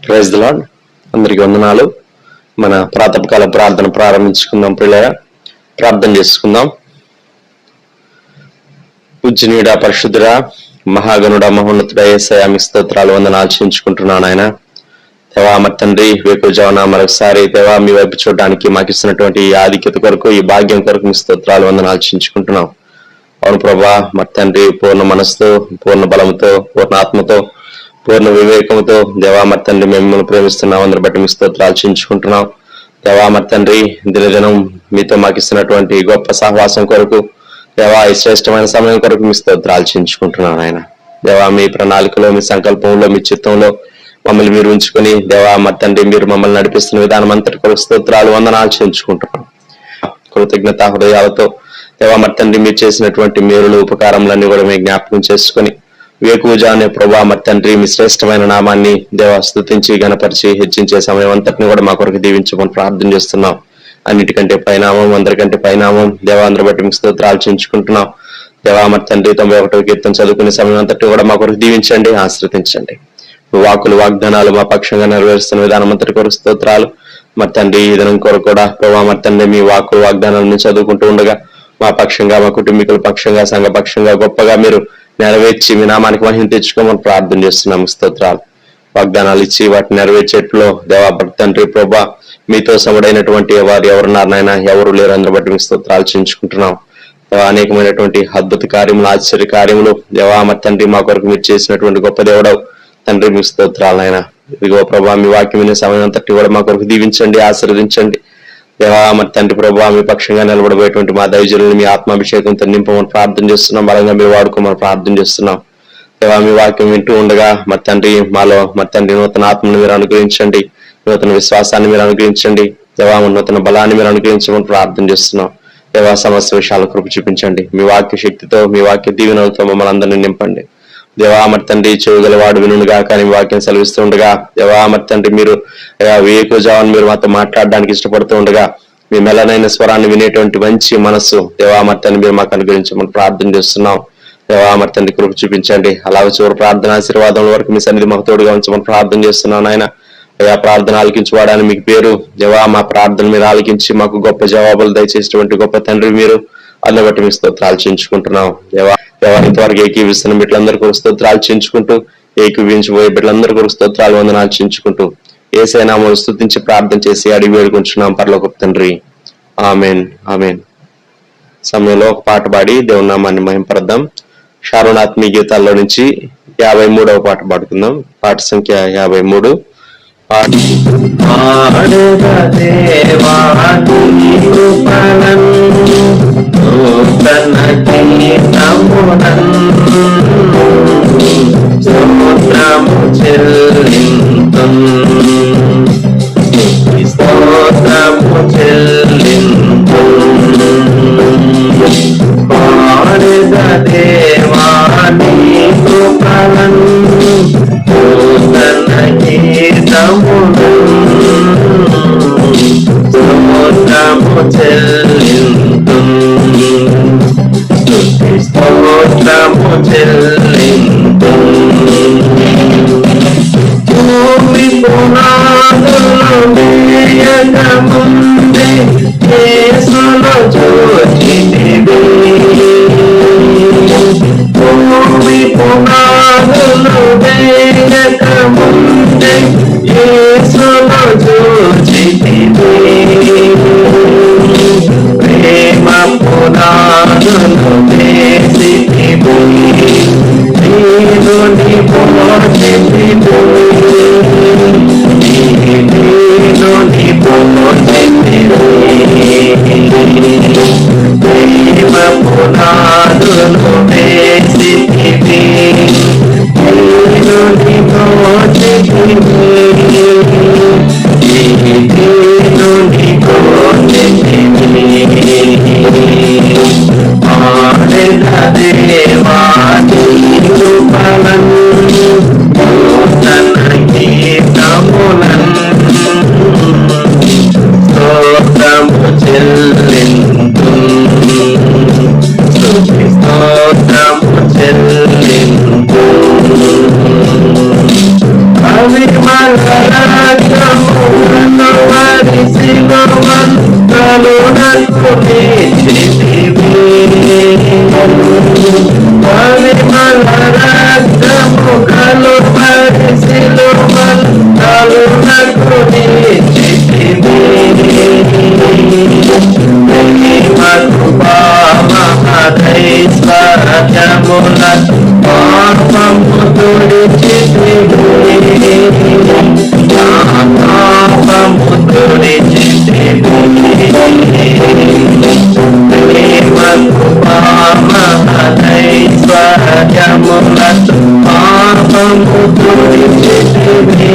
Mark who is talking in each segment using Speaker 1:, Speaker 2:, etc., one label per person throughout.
Speaker 1: Praise the lord. అందరికీ వందనాలు. మన ప్రాతకాల ప్రార్థన ప్రారంభించుకుందాం. ప్రియులారా, ప్రార్థన చేసుకుందాం. పూజ్యనీయుడా, పరిశుద్ధుడా, మహాగణుడా, మహోన్నతుడా యేసయ్యా, మీ స్తోత్రాలు వందనాలు చెల్లించుకుంటున్నాను. ఆయన దేవా, మరి తండ్రి, వేకువజామున మరొకసారి దేవా మీ వైపు చూడడానికి మాకు ఇస్తున్నటువంటి ఈ ఆధిక్యత కొరకు, ఈ భాగ్యం కొరకు మీ స్తోత్రాలు వందనాలు చెల్లించుకుంటున్నాం. అవును ప్రభా, మరి తండ్రి, పూర్ణ మనసుతో, పూర్ణ బలంతో, పూర్ణ ఆత్మతో, పూర్ణ వివేకంతో దేవా మరి తండ్రి మేము మిమ్మల్ని ప్రేమిస్తున్నాం. అందరి బట్టి మీ స్తోత్రాలు చెల్లించుకుంటున్నాం. దేవా మరి తండ్రి, దినదినం మీతో మాకు ఇస్తున్నటువంటి గొప్ప సహవాసం కొరకు, దేవా ఈ శ్రేష్టమైన సమయం కొరకు మీ స్తోత్రాలు చెల్లించుకుంటున్నాను. ఆయన దేవా మీ ప్రణాళికలో, మీ సంకల్పంలో, మీ చిత్తంలో మమ్మల్ని మీరు ఉంచుకొని దేవా మరి తండ్రి మీరు మమ్మల్ని నడిపిస్తున్న విధానం అంతటి కొరకు స్తోత్రాలు వందనాలు చెల్లించుకుంటున్నాం. కృతజ్ఞతా హృదయాలతో దేవా మరి తండ్రి మీరు చేసినటువంటి మేలులు, ఉపకారములన్నీ కూడా మీ జ్ఞాపకం చేసుకుని వేకువజామునే ప్రభా మరి తండ్రి మీ శ్రేష్టమైన నామాన్ని దేవా స్తుతించి గణపరిచి హెచ్చించే సమయం అంతటిని కూడా మా కొరకు దీవించమని ప్రార్థన చేస్తున్నాం. అన్నిటికంటే పైనామం, అందరికంటే పైనామం దేవా అందరి బట్టి మీకు స్తోత్రాలు చెల్లించుకుంటున్నాం. దేవా మరి తండ్రి 91వ కీర్తన చదువుకునే సమయం అంతటి కూడా మా కొరకు దీవించండి, ఆశ్రదించండి. వాకులు వాగ్దానాలు మా పక్షంగా నెరవేరుస్తున్న విధానం అంతటి కొరకు స్తోత్రాలు. మరి తండ్రి ఈ దినం కొరకు కూడా ప్రభా మరి తండ్రి మీ వాకులు వాగ్దానాలను చదువుకుంటూ ఉండగా మా పక్షంగా, మా కుటుంబీకుల పక్షంగా, సంఘ పక్షంగా గొప్పగా మీరు నెరవేర్చి మీ నామానికి మహిమ తెచ్చుకోమని ప్రార్థన చేస్తున్నాము. స్తోత్రాలు. వాగ్దానాలు ఇచ్చి వాటిని నెరవేర్చేట్లో దేవా తండ్రి ప్రభా మీతో సముడైనటువంటి వారు ఎవరున్నారు నాయన, ఎవరు లేరు. అందరి బట్టి మీ స్తోత్రాలు చెల్లించుకుంటున్నాం. అనేకమైనటువంటి అద్భుత కార్యములు, ఆశ్చర్య కార్యములు దేవా మరి తండ్రి మా కొరకు మీరు చేసినటువంటి గొప్ప దేవుడవు తండ్రి మీ స్తోత్రాలు. ఆయన ఇదిగో ప్రభా మీ వాక్యం వినే సమయం అంతటి కూడా మా కొరకు దీవించండి, ఆశీర్వదించండి. దేవా మరి తండ్రి ప్రభా మీ పక్షంగా నిలబడబోయేటువంటి మా దైవజనులను మీ ఆత్మాభిషేకంతో నింపమని ప్రార్థన చేస్తున్నాం. బలంగా మీరు వాడుకోమని ప్రార్థన చేస్తున్నాం. దేవా మీ వాక్యం వింటూ ఉండగా మరి తండ్రి మాలో మరి తండ్రి నూతన ఆత్మను మీరు అనుగ్రహించండి, నూతన విశ్వాసాన్ని మీరు అనుగ్రహించండి. దేవా నూతన బలాన్ని మీరు అనుగ్రహించమని ప్రార్థన చేస్తున్నాం. దేవా సమస్త విషయాల కృప చూపించండి. మీ వాక్య శక్తితో, మీ వాక్య దీవెనలతో మమ్మల్ని అందరినీ నింపండి. దేవా మరి తండ్రి చెవిగలవాడు వినుగా కానీ వాక్యం సెలవిస్తూ ఉండగా దేవా మరి తండ్రి మీరు వేకువజామున మీరు మాతో మాట్లాడడానికి ఇష్టపడుతూ ఉండగా మీ మెల్లనైన స్వరాన్ని వినేటువంటి మంచి మనస్సు దేవా మరి తండ్రి మీరు మాకు అనుగ్రహించమని ప్రార్థన చేస్తున్నాం. దేవా మరి తండ్రి కృప చూపించండి. అలాగే చివరి ప్రార్థన ఆశీర్వాదం వరకు మీ సన్నిధి మాకు తోడుగా ఉంచమని ప్రార్థన చేస్తున్నాను. ఆయన అయా ప్రార్థన ఆలకించుకోవడానికి మీకు పేరు. దేవా మా ప్రార్థన మీరు ఆలకించి మాకు గొప్ప జవాబులు దయచేసేటువంటి గొప్ప తండ్రి మీరు. అందులో బట్టి మీ స్తోత్రాలు చెల్లించుకుంటున్నాం. దేవా ఇంతవరకు ఏకీవిస్తున్న బిడ్డలందరూ కూడా స్తోత్రాలు చెల్లించుకుంటూ, ఏకీవించబోయే బిడ్డలందరూ కూడా స్తోత్రాలు వందనాలు చెల్లించుకుంటూ యేసయ్య నామములో స్తుతించి ప్రార్థన చేసి అడిగి వేడుకుంటున్నాం పరలోకపు తండ్రి. Amen, amen. సమయంలో ఒక పాట పాడి దేవుని నామాన్ని మహింపరద్దాం. షారోన్ ఆత్మీయ గీతాల్లో నుంచి 53వ పాట పాడుకుందాం. పాట సంఖ్య 53.
Speaker 2: స్తోత్రము చెల్లింతుం, స్తోత్రము చెల్లింతుం. పాడెద దేవా నీ కృపలను, నూతన గీతములను. స్తోత్రము చెల్లింతుం, స్తోత్రము చెల్లింతుం. భూమి పునాదులు వేయక ముందే యేసును చూచితివి. భూమి పునాదులు వేయక ముందే యేసును చూచితివి. ప్రేమ పునాదులు వేసితివి, నీలోని పోచితివి, నీలోని పోచితివి. ప్రేమ పునాదులు వేసితివి, నీలోని పోచితివి, నీలోని పోచితివి. ఆడెద దేవా నీ కృపలను, నూతన గీతములను. స్తోత్రము చెల్లింతుం, స్తోత్రము చెల్లింతుం. అవిమల సిలువలు కరుణకు నిలిచితివి. మహదైశ్వర్యముల పాపము తుడిచితివి. పాపము తుడిచితివి. మహదైశ్వర్యముల పాపము తుడిచితివి.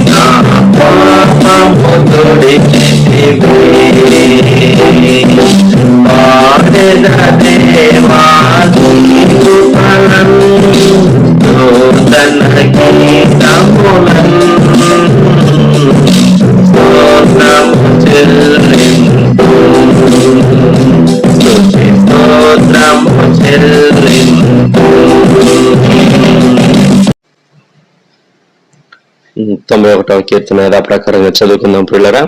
Speaker 2: పాపము తుడిచితివి. పాడెద దేవా నీకు ఫలం నూతన గీతములన్ స్తోత్రము చెల్లింపు. స్తుతి స్తోత్రము చెల్లింపు.
Speaker 1: 91వ కీర్తన యథాప్రకారంగా చదువుకుందాం ప్రియులరా.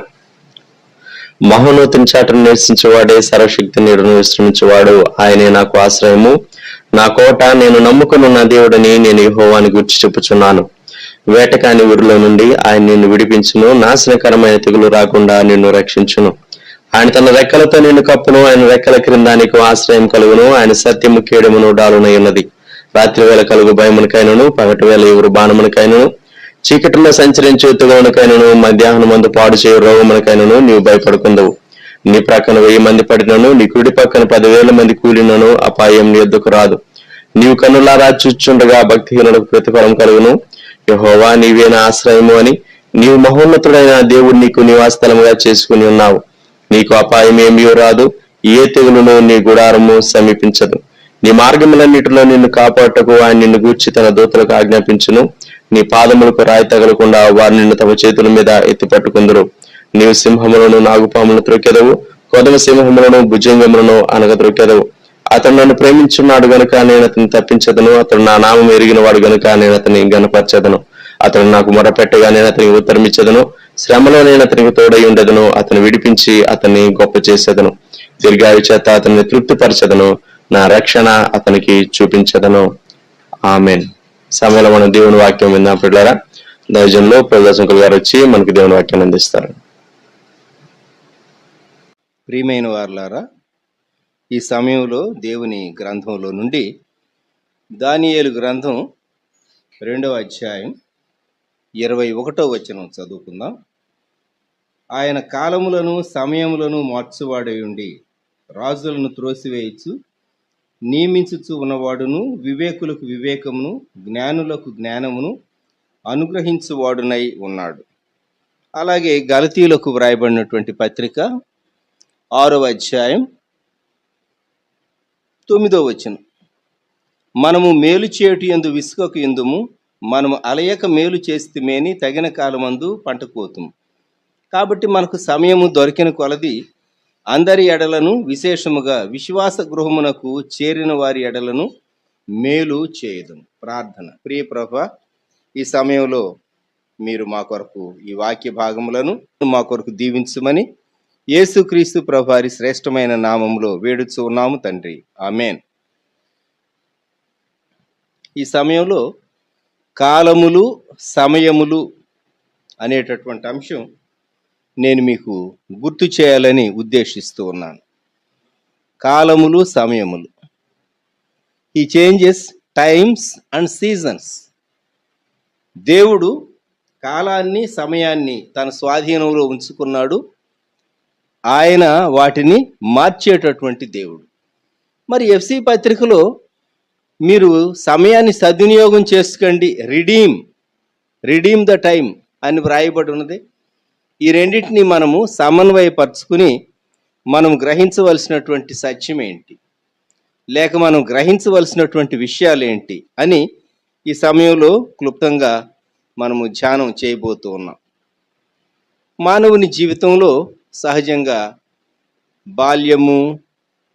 Speaker 1: మహోన్నతుని చాటును నివసించేవాడే సర్వశక్తి నీడను విశ్రమించేవాడు. ఆయనే నాకు ఆశ్రయము, నా కోట, నేను నమ్ముకున్న దేవుడని నేను యెహోవాని గురించి చెప్పుచున్నాను. వేటకాని ఊరిలో నుండి ఆయన నిన్ను విడిపించును, నాశనకరమైన తెగులు రాకుండా నిన్ను రక్షించును. ఆయన తన రెక్కలతో నిన్ను కప్పును, ఆయన రెక్కల క్రింద నీకు ఆశ్రయం కలుగును. ఆయన సత్యము కేడమును డాలునై ఉన్నది. రాత్రి వేళ కలుగు భయమునకైనను, పగటి వేళ ఎవరు బాణమునకైనను, చీకటిలో సంచరించే తుగమునకైనను, మధ్యాహ్నం మందు పాడు చేయు రోగమునకైనను నీవు భయపడుకుందవు. నీ ప్రక్కన 1000 మంది పడినను, నీ కుడి పక్కన 10,000 మంది కూలినను అపాయం నీ యొద్దకు రాదు. నీవు కన్నులారా చూచుండగా భక్తిహీనులకు ప్రతిఫలం కలుగును. యెహోవా నీవే నా ఆశ్రయము అని నీవు మహోన్నతుడైన దేవుడు నీకు నివాసస్థలముగా చేసుకుని ఉన్నావు. నీకు అపాయం ఏమీ రాదు, ఏ తెగులును నీ గుడారము సమీపించదు. నీ మార్గములన్నిటిలో నిన్ను కాపాడుటకు ఆయన నిన్ను గూర్చి తన దూతలకు ఆజ్ఞాపించును. నీ పాదములకు రాయి తగలకుండా వారు నిన్ను తమ చేతుల మీద ఎత్తి పట్టుకుందరు. నీవు సింహములను, నాగుపాములను త్రొక్కెదవు, కొదమ సింహములను, భుజంగములను అనగ అతడు నన్ను ప్రేమించున్నాడు గనుక నేను అతన్ని తప్పించదను. అతడు నా నామం ఎరిగిన వాడు గనుక నేను అతని గనపరచదను. అతడు నాకు మొరపెట్టగా నేను అతనికి ఉత్తరమిచ్చదను. శ్రమలో నేను అతనికి తోడై ఉండదను. అతను విడిపించి అతన్ని గొప్ప చేసేదను. దీర్ఘాయు చేత అతన్ని తృప్తిపరచదను. నా రక్షణ అతనికి చూపించదను. ఆమెన్. సమయంలో మనం దేవుని వాక్యం విందాం పిల్లరా. దైవజనులు ప్రదర్శకులు గారు వచ్చి మనకి దేవుని వాక్యాన్ని అందిస్తారు.
Speaker 3: ప్రియమైన వారలారా, ఈ సమయంలో దేవుని గ్రంథంలో నుండి దానియేలు గ్రంథం 2వ అధ్యాయం 21వ వచనం చదువుకుందాం. ఆయన కాలములను సమయములను మార్చువాడై ఉండి రాజులను త్రోసివేయచ్చు, నియమించుచు ఉన్నవాడును, వివేకులకు వివేకమును, జ్ఞానులకు జ్ఞానమును అనుగ్రహించువాడునై ఉన్నాడు. అలాగే గలతీయులకు వ్రాయబడినటువంటి పత్రిక 6వ అధ్యాయం 9వ వచనం, మనము మేలు చేయుట యందు విసుకకు ఎందుము, మనము అలయక మేలు చేస్తేమేని తగిన కాలమందు పంటకోతుము. కాబట్టి మనకు సమయము దొరికిన కొలది అందరి ఎడలను, విశేషముగా విశ్వాస గృహమునకు చేరిన వారి ఎడలను మేలు చేయదు. ప్రార్థన. ప్రియ ప్రభువా, ఈ సమయంలో మీరు మా కొరకు ఈ వాక్య భాగములను మా కొరకు దీవించమని యేసుక్రీస్తు ప్రభువారి శ్రేష్టమైన నామములో వేడుచు ఉన్నాము తండ్రి. ఆమేన్. ఈ సమయంలో కాలములు, సమయములు అనేటటువంటి అంశం నేను మీకు గుర్తు చేయాలని ఉద్దేశిస్తూ ఉన్నాను. కాలములు, సమయములు. ఈ చేంజెస్ టైమ్స్ అండ్ సీజన్స్. దేవుడు కాలాన్ని, సమయాన్ని తన స్వాధీనంలో ఉంచుకున్నాడు. ఆయన వాటిని మార్చేటటువంటి దేవుడు. మరి ఎఫ్సి పత్రికలో మీరు సమయాన్ని సద్వినియోగం చేసుకోండి, రిడీమ్ ద టైం అని వ్రాయబడి ఉన్నది. ఈ రెండింటిని మనము సమన్వయపరుచుకుని మనం గ్రహించవలసినటువంటి సత్యం ఏంటి, లేక మనం గ్రహించవలసినటువంటి విషయాలు ఏంటి అని ఈ సమయంలో క్లుప్తంగా మనము ధ్యానం చేయబోతూ ఉన్నాం. మానవుని జీవితంలో సహజంగా బాల్యము,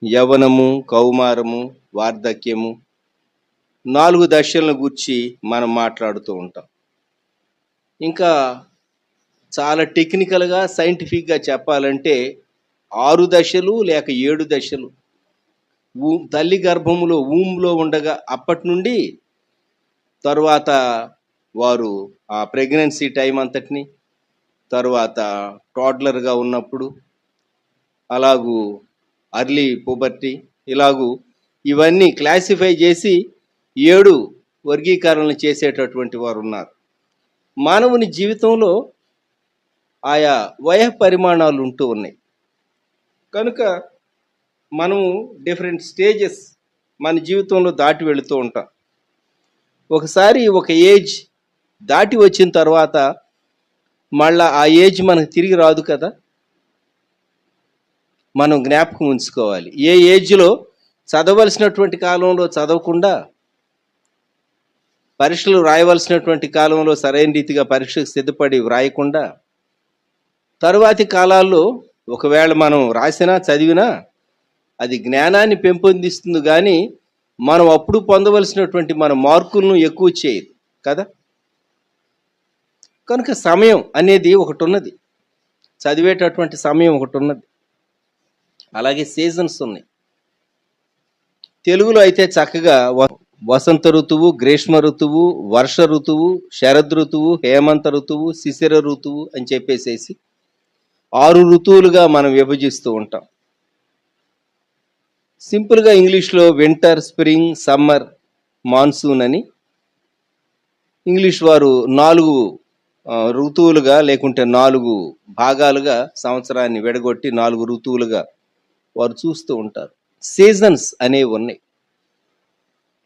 Speaker 3: యవ్వనము, కౌమారము, వార్ధక్యము 4 దశలను గురించి మనం మాట్లాడుతూ ఉంటాం. ఇంకా చాలా టెక్నికల్గా, సైంటిఫిక్గా చెప్పాలంటే 6 దశలు లేక 7 దశలు. తల్లి గర్భములో ఊమ్లో ఉండగా అప్పటి నుండి తరువాత వారు ఆ ప్రెగ్నెన్సీ టైం అంతటిని, తరువాత టోడ్లర్గా ఉన్నప్పుడు, అలాగూ అర్లీ పుబర్టీ, ఇలాగూ ఇవన్నీ క్లాసిఫై చేసి 7 వర్గీకరణలు చేసేటటువంటి వారు ఉన్నారు. మానవుని జీవితంలో ఆయా వయ పరిమాణాలు ఉంటూ ఉన్నాయి. కనుక మనము డిఫరెంట్ స్టేజెస్ మన జీవితంలో దాటి వెళుతూ ఉంటాం. ఒకసారి ఒక ఏజ్ దాటి వచ్చిన తర్వాత మళ్ళా ఆ ఏజ్ మనకు తిరిగి రాదు కదా. మనం జ్ఞాపకం ఉంచుకోవాలి, ఏ ఏజ్లో చదవలసినటువంటి కాలంలో చదవకుండా, పరీక్షలు రాయవలసినటువంటి కాలంలో సరైన రీతిగా పరీక్షకు సిద్ధపడి వ్రాయకుండా, తరువాతి కాలాల్లో ఒకవేళ మనం రాసినా చదివినా అది జ్ఞానాన్ని పెంపొందిస్తుంది, కానీ మనం అప్పుడు పొందవలసినటువంటి మన మార్కులను ఎక్కువ చేయదు కదా. కనుక సమయం అనేది ఒకటి ఉన్నది, చదివేటటువంటి సమయం ఒకటి ఉన్నది. అలాగే సీజన్స్ ఉన్నాయి. తెలుగులో అయితే చక్కగా వసంత ఋతువు, గ్రీష్మ ఋతువు, వర్ష ఋతువు, శరద్ ఋతువు, హేమంత ఋతువు, శిశిర ఋతువు అని చెప్పేసేసి 6 ఋతువులుగా మనం విభజిస్తూ ఉంటాం. సింపుల్గా ఇంగ్లీష్లో వింటర్, స్ప్రింగ్, సమ్మర్, మాన్సూన్ అని ఇంగ్లీష్ వారు 4 ఋతువులుగా లేకుంటే 4 భాగాలుగా సంవత్సరాన్ని విడగొట్టి 4 ఋతువులుగా వారు చూస్తూ ఉంటారు. సీజన్స్ అనేవి ఉన్నాయి.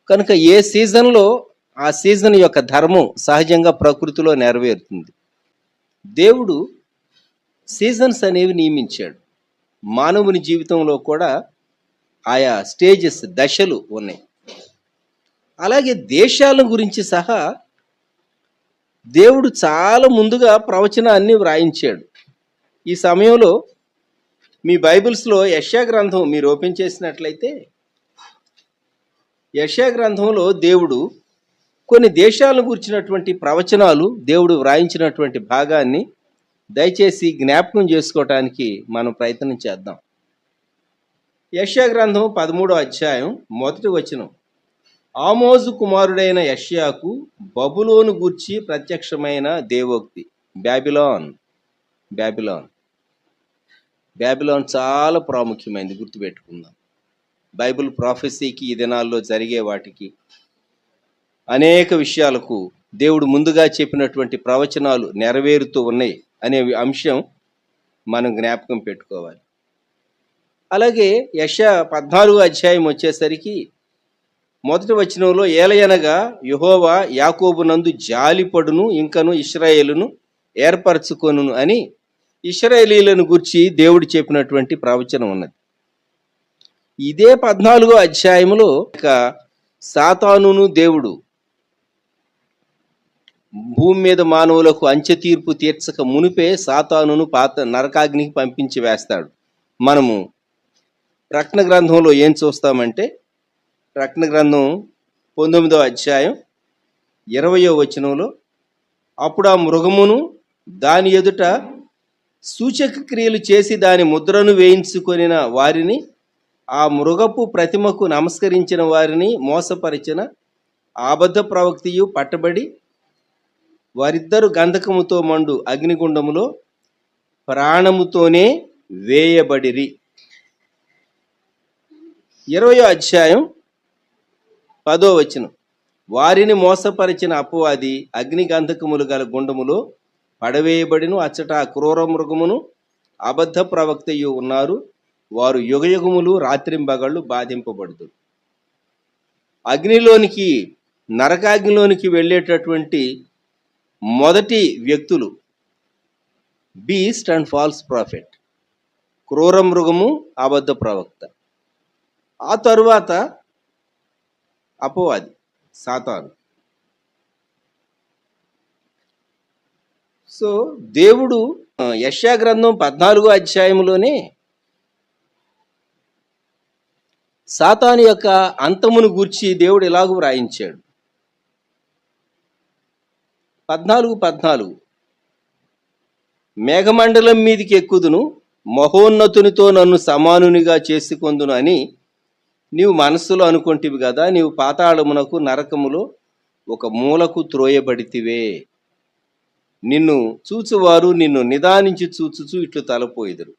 Speaker 3: కనుక ఏ సీజన్లో ఆ సీజన్ యొక్క ధర్మం సహజంగా ప్రకృతిలో నెరవేరుతుంది. దేవుడు సీజన్స్ అనేవి నియమించాడు. మానవుని జీవితంలో కూడా ఆయా స్టేజెస్, దశలు ఉన్నాయి. అలాగే దేశాల గురించి సహా దేవుడు చాలా ముందుగా ప్రవచనాన్ని వ్రాయించాడు. ఈ సమయంలో మీ బైబిల్స్లో యెషయా గ్రంథం మీరు ఓపెన్ చేసినట్లయితే, యెషయా గ్రంథంలో దేవుడు కొన్ని దేశాలను గురించినటువంటి ప్రవచనాలు దేవుడు వ్రాయించినటువంటి భాగాన్ని దయచేసి జ్ఞాపకం చేసుకోవటానికి మనం ప్రయత్నం చేద్దాం. యెషయా గ్రంథం 13వ అధ్యాయం 1వ వచనం. ఆమోజు కుమారుడైన యెషయాకు బబులోను గూర్చి ప్రత్యక్షమైన దేవోక్తి. బాబిలోన్, బాబిలోన్, బాబిలోన్ చాలా ప్రాముఖ్యమైనది, గుర్తుపెట్టుకుందాం. బైబిల్ ప్రాఫెసీకి, ఈ దినాల్లో జరిగే వాటికి, అనేక విషయాలకు దేవుడు ముందుగా చెప్పినటువంటి ప్రవచనాలు నెరవేరుతూ ఉన్నాయి అనే అంశం మనం జ్ఞాపకం పెట్టుకోవాలి. అలాగే యెషయా 14వ అధ్యాయం వచ్చేసరికి 1వ వచనంలో, ఏలయనగా యెహోవా యాకోబునందు జాలిపడును, ఇంకను ఇశ్రాయేలును ఏర్పరచుకొను అని ఇశ్రాయేలీలను గురించి దేవుడు చెప్పినటువంటి ప్రవచనం ఉన్నది. ఇదే 14వ అధ్యాయంలో సాతానును దేవుడు భూమి మీద మానవులకు అంచె తీర్పు తీర్చక మునిపే సాతానును పాత నరకాగ్నికి పంపించి వేస్తాడు. మనము ప్రకటన గ్రంథంలో ఏం చూస్తామంటే, ప్రకటన గ్రంథం 19వ అధ్యాయం 20వ వచనంలో, అప్పుడు ఆ మృగమును దాని ఎదుట సూచక క్రియలు చేసి దాని ముద్రను వేయించుకొనిన వారిని, ఆ మృగపు ప్రతిమకు నమస్కరించిన వారిని మోసపరిచిన అబద్ధ ప్రవక్తియు పట్టబడి వారిద్దరు గంధకముతో మండు అగ్నిగుండములో ప్రాణముతోనే వేయబడిరి. 20వ అధ్యాయం 10వ వచనం. వారిని మోసపరిచిన అపవాది అగ్ని గంధకములు గల గుండములో పడవేయబడిను, అచ్చట క్రూర మృగమును అబద్ధ ప్రవక్తయు ఉన్నారు, వారు యుగయుగములు రాత్రింబగళ్ళు బాధింపబడుతుంది. అగ్నిలోనికి, నరకాగ్నిలోనికి వెళ్ళేటటువంటి మొదటి వ్యక్తులు బీస్ట్ అండ్ ఫాల్స్ ప్రాఫిట్, క్రూర మృగము, అబద్ధ ప్రవక్త. ఆ తరువాత అపవాది, సాతాను. సో దేవుడు యెషయా గ్రంథం 14వ అధ్యాయంలోనే సాతాను యొక్క అంతమును గూర్చి దేవుడు ఇలాగూ వ్రాయించాడు. 14:14 మేఘమండలం మీదికి ఎక్కుదును, మహోన్నతునితో నన్ను సమానునిగా చేసుకొందును అని నీవు మనస్సులో అనుకుంటివి కదా. నీవు పాతాళమునకు, నరకములో ఒక మూలకు త్రోయబడితివే. నిన్ను చూచువారు నిన్ను నిదానించి చూచుచు ఇట్లు తలపోయిదురు.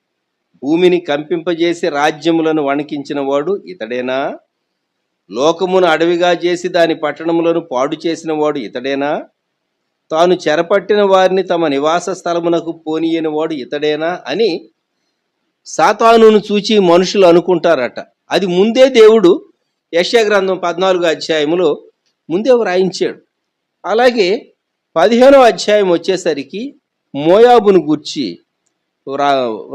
Speaker 3: భూమిని కంపింపజేసి రాజ్యములను వణికించిన వాడు ఇతడేనా? లోకమును అడవిగా చేసి దాని పట్టణములను పాడు చేసిన వాడు ఇతడేనా? తాను చెరపట్టిన వారిని తమ నివాస స్థలమునకు పోనీయని వాడు ఇతడేనా అని సాతానును చూచి మనుషులు అనుకుంటారట. అది ముందే దేవుడు యెషయా గ్రంథం 14వ అధ్యాయములో ముందే వ్రాయించాడు. అలాగే 15వ అధ్యాయం వచ్చేసరికి మోయాబును గూర్చి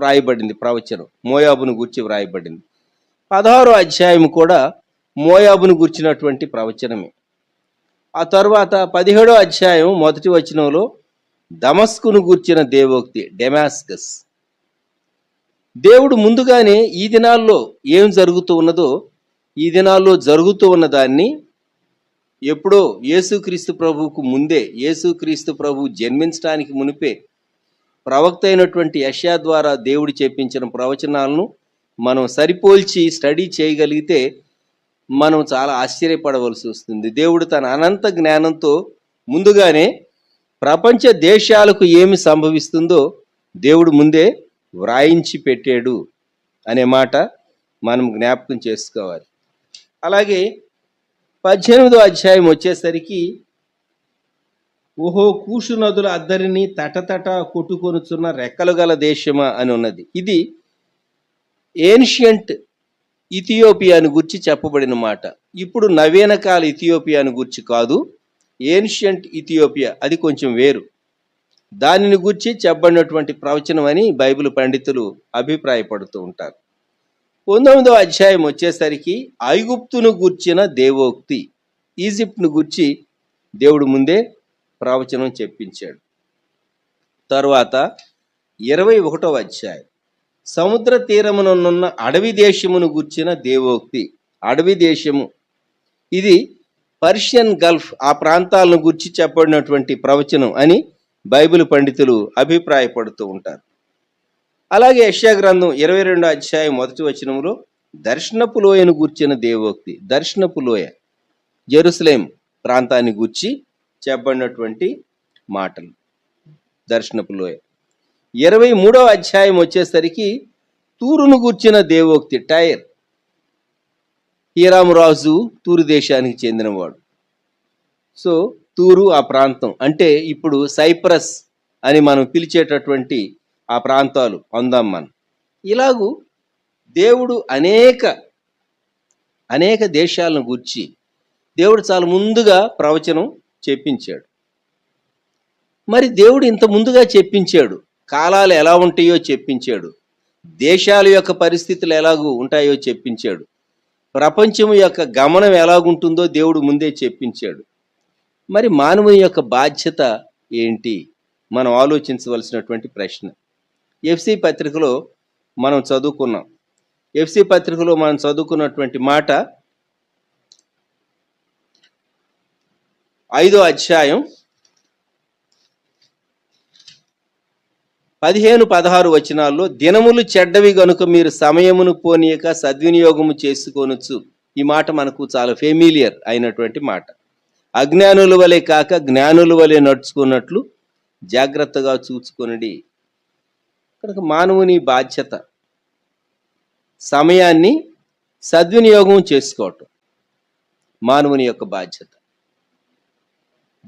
Speaker 3: వ్రాయబడింది ప్రవచనం. మోయాబును గూర్చి వ్రాయబడింది. 16వ అధ్యాయం కూడా మోయాబును గూర్చినటువంటి ప్రవచనమే. ఆ తర్వాత 17వ అధ్యాయం 1వ వచనంలో దమస్కును గూర్చిన దేవోక్తి, డెమాస్కస్. దేవుడు ముందుగానే ఈ దినాల్లో ఏం జరుగుతూ ఉన్నదో, ఈ దినాల్లో జరుగుతూ ఉన్న దాన్ని ఎప్పుడో యేసుక్రీస్తు ప్రభువుకు ముందే, యేసుక్రీస్తు ప్రభు జన్మించడానికి మునిపే ప్రవక్త అయినటువంటి యెషయా ద్వారా దేవుడు చెప్పించిన ప్రవచనాలను మనం సరిపోల్చి స్టడీ చేయగలిగితే మనం చాలా ఆశ్చర్యపడవలసి వస్తుంది. దేవుడు తన అనంత జ్ఞానంతో ముందుగానే ప్రపంచ దేశాలకు ఏమి సంభవిస్తుందో దేవుడు ముందే వ్రాయించి పెట్టాడు అనే మాట మనం జ్ఞాపకం చేసుకోవాలి. అలాగే 18వ అధ్యాయం వచ్చేసరికి ఓహో కూషు నదుల అద్దరిని తటతట కొట్టుకొనుచున్న రెక్కలు గల దేశమా అని ఉన్నది. ఇది ఏన్షియంట్ ఇథియోపియాను గురించి చెప్పబడిన మాట. ఇప్పుడు నవీన కాల ఇథియోపియాను గురించి కాదు, ఏన్షియంట్ ఇథియోపియా అది కొంచెం వేరు. దానిని గురించి చెప్పబడినటువంటి ప్రవచనం అని బైబిల్ పండితులు అభిప్రాయపడుతూ ఉంటారు. 19వ అధ్యాయం వచ్చేసరికి ఐగుప్తును గూర్చిన దేవోక్తి, ఈజిప్ట్ను గూర్చి దేవుడు ముందే ప్రవచనం చెప్పించాడు. తరువాత 21వ అధ్యాయం సముద్ర తీరమునున్న అడవి దేశమును గూర్చిన దేవోక్తి. అడవి దేశము ఇది పర్షియన్ గల్ఫ్, ఆ ప్రాంతాలను గూర్చి చెప్పబడినటువంటి ప్రవచనం అని బైబిల్ పండితులు అభిప్రాయపడుతూ ఉంటారు. అలాగే యెషయా గ్రంథం 22వ అధ్యాయం 1వ వచనంలో దర్శనపు లోయను గూర్చిన దేవోక్తి. దర్శనపు లోయ జెరూసలేం ప్రాంతాన్ని గూర్చి చెప్పబడినటువంటి మాటలు, దర్శనపు లోయ. 23వ అధ్యాయం వచ్చేసరికి తూరును గూర్చిన దేవోక్తి, టైర్. హీరాము రాజు తూరు దేశానికి చెందినవాడు. సో తూరు ఆ ప్రాంతం అంటే ఇప్పుడు సైప్రస్ అని మనం పిలిచేటటువంటి ఆ ప్రాంతాలు అందాం మనం. ఇలాగూ దేవుడు అనేక దేశాలను గూర్చి దేవుడు చాలా ముందుగా ప్రవచనం చెప్పించాడు. మరి దేవుడు ఇంత ముందుగా చెప్పించాడు, కాలాలు ఎలా ఉంటాయో చెప్పించాడు, దేశాల యొక్క పరిస్థితులు ఎలాగూ ఉంటాయో చెప్పించాడు, ప్రపంచం యొక్క గమనం ఎలాగుంటుందో దేవుడు ముందే చెప్పించాడు. మరి మానవుని యొక్క బాధ్యత ఏంటి? మనం ఆలోచించవలసినటువంటి ప్రశ్న. ఎఫ్సి పత్రికలో మనం చదువుకున్నాం. ఎఫ్సి పత్రికలో మనం చదువుకున్నటువంటి మాట 5వ అధ్యాయం 15-16 వచనాల్లో దినములు చెడ్డవి గనుక మీరు సమయమును పోనీయక సద్వినియోగము చేసుకొనొచ్చు. ఈ మాట మనకు చాలా ఫెమిలియర్ అయినటువంటి మాట. అజ్ఞానుల వలె కాక జ్ఞానుల వలె నడుచుకున్నట్లు జాగ్రత్తగా చూచుకొనడి. కనుక మానవుని బాధ్యత సమయాన్ని సద్వినియోగం చేసుకోవటం, మానవుని యొక్క బాధ్యత.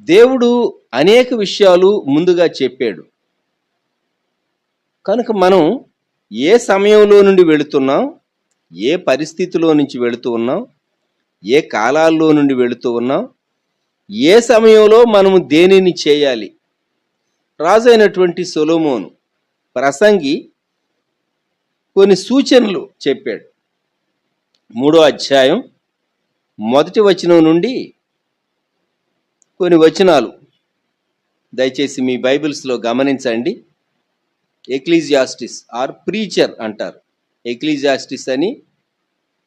Speaker 3: దేవుడు అనేక విషయాలు ముందుగా చెప్పాడు. కనుక మనం ఏ సమయంలో నుండి వెళుతున్నాం, ఏ పరిస్థితిలో నుంచి వెళుతూ ఉన్నాం, ఏ కాలాల్లో నుండి వెళుతూ ఉన్నాం, ఏ సమయంలో మనము దేనిని చేయాలి. రాజు అయినటువంటి సొలొమోను ప్రసంగి కొన్ని సూచనలు చెప్పాడు. 3వ అధ్యాయం 1వ వచనం నుండి కొన్ని వచనాలు దయచేసి మీ బైబిల్స్లో గమనించండి. ఎక్లీజియాస్టిస్ ఆర్ ప్రీచర్ అంటారు. ఎక్లీజియాస్టిస్ అని,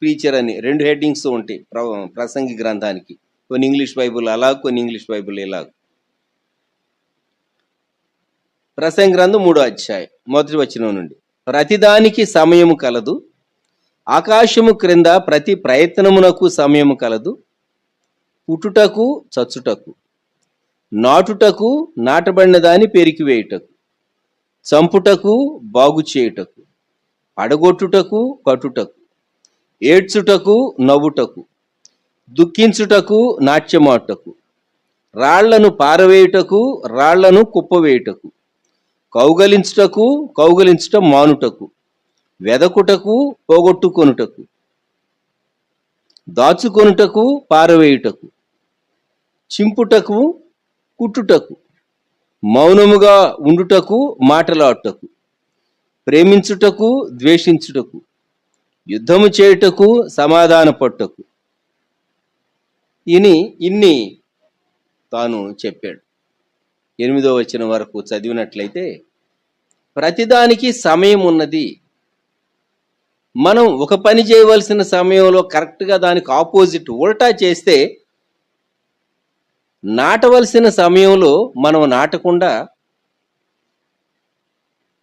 Speaker 3: ప్రీచర్ అని 2 హెడ్డింగ్స్ ఉంటాయి ప్రసంగి గ్రంథానికి. కొన్ని ఇంగ్లీష్ బైబుల్ అలా, కొన్ని ఇంగ్లీష్ బైబుల్ ఇలాగ. ప్రసంగి గ్రంథం 3వ అధ్యాయం 1వ వచనం నుండి ప్రతిదానికి సమయము కలదు, ఆకాశము క్రింద ప్రతి ప్రయత్నమునకు సమయము కలదు, పుట్టుటకు చచ్చుటకు, నాటుటకు నాటబడిన దాన్ని పెరికివేయుటకు, చంపుటకు బాగు చేయుటకు, పడగొట్టుటకు కట్టుటకు, ఏడ్చుటకు నవ్వుటకు, దుఃఖించుటకు నాట్యమాటకు, రాళ్లను పారవేయుటకు రాళ్లను కుప్పవేయుటకు, కౌగలించుట మానుటకు, వెదకుటకు పోగొట్టుకొనుటకు, దాచుకొనుటకు పారవేయుటకు, చింపుటకు కుట్టుటకు, మౌనముగా ఉండుటకు మాటలాడుటకు, ప్రేమించుటకు ద్వేషించుటకు, యుద్ధము చేయుటకు సమాధాన పట్టుటకు. ఇన్ని తాను చెప్పాడు. 8వ వచనం వరకు చదివినట్లయితే ప్రతిదానికి సమయం ఉన్నది. మనం ఒక పని చేయవలసిన సమయంలో కరెక్ట్గా దానికి ఆపోజిట్ ఉల్టా చేస్తే, నాటవలసిన సమయంలో మనం నాటకుండా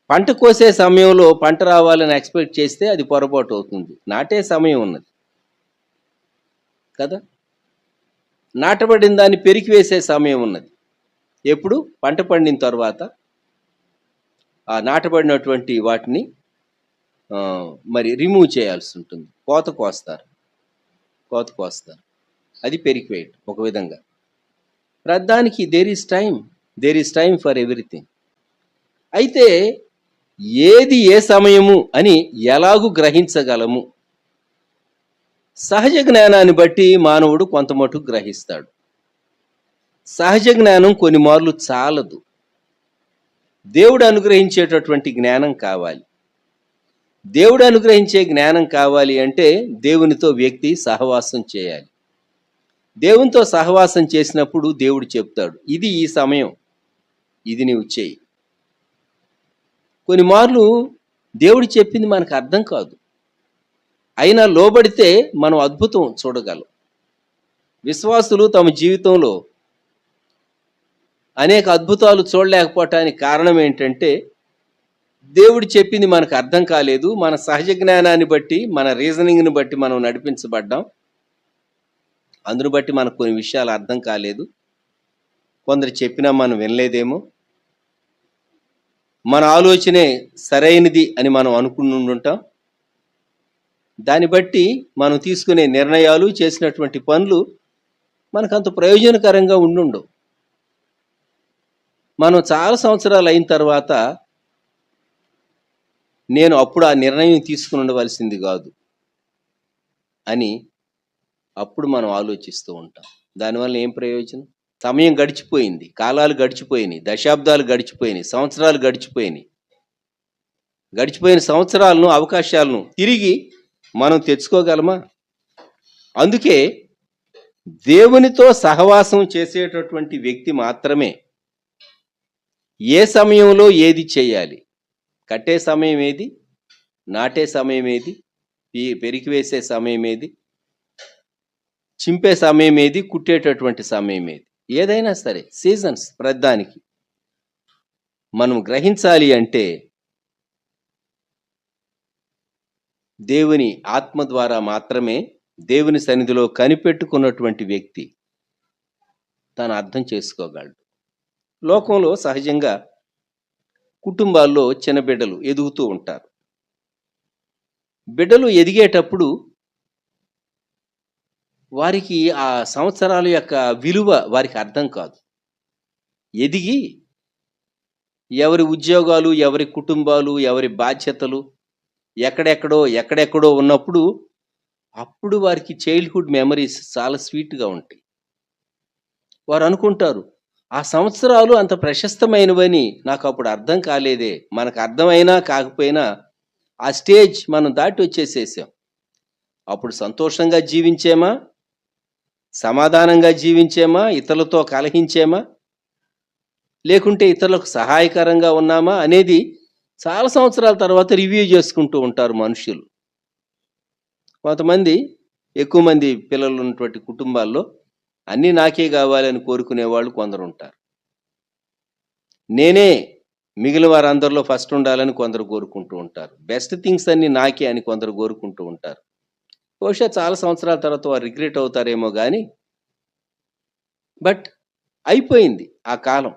Speaker 3: పంట కోసే సమయంలో పంట రావాలని ఎక్స్పెక్ట్ చేస్తే అది పొరపాటు అవుతుంది. నాటే సమయం ఉన్నది కదా, నాటబడిన దాన్ని పెరికివేసే సమయం ఉన్నది. ఎప్పుడు? పంట పండిన తర్వాత ఆ నాటబడినటువంటి వాటిని మరి రిమూవ్ చేయాల్సి ఉంటుంది. కోత కోస్తారు. అది పెరికివేయటం ఒక విధంగా. ప్రతిదానికి there is time for everything. అయితే ఏది ఏ సమయము అని ఎలాగూ గ్రహించగలము? సహజ జ్ఞానాన్ని బట్టి మానవుడు కొంత మటుకు గ్రహిస్తాడు. సహజ జ్ఞానం కొన్ని మార్లు చాలదు. దేవుడు అనుగ్రహించేటటువంటి జ్ఞానం కావాలి. దేవుడు అనుగ్రహించే జ్ఞానం కావాలి అంటే దేవునితో వ్యక్తి సహవాసం చేయాలి. దేవునితో సహవాసం చేసినప్పుడు దేవుడు చెప్తాడు, ఇది ఈ సమయం, ఇది నీవు చేయి. కొన్ని మార్లు దేవుడు చెప్పింది మనకు అర్థం కాదు, అయినా లోబడితే మనం అద్భుతం చూడగలం. విశ్వాసులు తమ జీవితంలో అనేక అద్భుతాలు చూడలేకపోవటానికి కారణం ఏంటంటే, దేవుడు చెప్పింది మనకు అర్థం కాలేదు. మన సహజ జ్ఞానాన్ని బట్టి, మన రీజనింగ్ని బట్టి మనం నడిపించబడ్డాం. అందును బట్టి మనకు కొన్ని విషయాలు అర్థం కాలేదు. కొందరు చెప్పినా మనం వినలేదేమో, మన ఆలోచనే సరైనది అని మనం అనుకుని ఉంటాం. దాన్ని బట్టి మనం తీసుకునే నిర్ణయాలు, చేసినటువంటి పనులు మనకు అంత ప్రయోజనకరంగా ఉండుండవు. మనం చాలా సంవత్సరాలు అయిన తర్వాత నేను అప్పుడు ఆ నిర్ణయం తీసుకుని ఉండవలసింది కాదు అని అప్పుడు మనం ఆలోచిస్తూ ఉంటాం. దానివల్ల ఏం ప్రయోజనం? సమయం గడిచిపోయింది, కాలాలు గడిచిపోయినాయి, దశాబ్దాలు గడిచిపోయినాయి, సంవత్సరాలు గడిచిపోయినాయి. గడిచిపోయిన సంవత్సరాలను, అవకాశాలను తిరిగి మనం తెచ్చుకోగలమా? అందుకే దేవునితో సహవాసం చేసేటటువంటి వ్యక్తి మాత్రమే ఏ సమయంలో ఏది చేయాలి, కట్టే సమయం ఏది, నాటే సమయం ఏది, పెరికివేసే సమయం ఏది, చింపే సమయం ఏది, కుట్టేటటువంటి సమయం ఏది, ఏదైనా సరే సీజన్స్ ప్రతిదానికి మనం గ్రహించాలి అంటే దేవుని ఆత్మ ద్వారా మాత్రమే దేవుని సన్నిధిలో కనిపెట్టుకున్నటువంటి వ్యక్తి తను అర్థం చేసుకోగలడు. లోకంలో సహజంగా కుటుంబాల్లో చిన్న బిడ్డలు ఎదుగుతూ ఉంటారు. బిడ్డలు ఎదిగేటప్పుడు వారికి ఆ సంవత్సరాల యొక్క విలువ వారికి అర్థం కాదు. ఎదిగి ఎవరి ఉద్యోగాలు, ఎవరి కుటుంబాలు, ఎవరి బాధ్యతలు ఎక్కడెక్కడో ఉన్నప్పుడు అప్పుడు వారికి చైల్డ్హుడ్ మెమరీస్ చాలా స్వీట్గా ఉంటాయి. వారు అనుకుంటారు, ఆ సంవత్సరాలు అంత ప్రశస్తమైనవని నాకు అప్పుడు అర్థం కాలేదే. మనకు అర్థమైనా కాకపోయినా ఆ స్టేజ్ మనం దాటి వచ్చేసేసాం. అప్పుడు సంతోషంగా జీవించేమా, సమాధానంగా జీవించేమా, ఇతరులతో కలహించేమా, లేకుంటే ఇతరులకు సహాయకరంగా ఉన్నామా అనేది చాలా సంవత్సరాల తర్వాత రివ్యూ చేసుకుంటూ ఉంటారు మనుషులు. కొంతమంది, ఎక్కువ మంది పిల్లలు ఉన్నటువంటి కుటుంబాల్లో అన్నీ నాకే కావాలని కోరుకునే వాళ్ళు కొందరు ఉంటారు. నేనే మిగిలిన వారందరిలో ఫస్ట్ ఉండాలని కొందరు కోరుకుంటూ ఉంటారు. బెస్ట్ థింగ్స్ అన్నీ నాకే అని కొందరు కోరుకుంటూ ఉంటారు. బహుశా చాలా సంవత్సరాల తర్వాత వారు రిగ్రెట్ అవుతారేమో కానీ బట్ అయిపోయింది ఆ కాలం.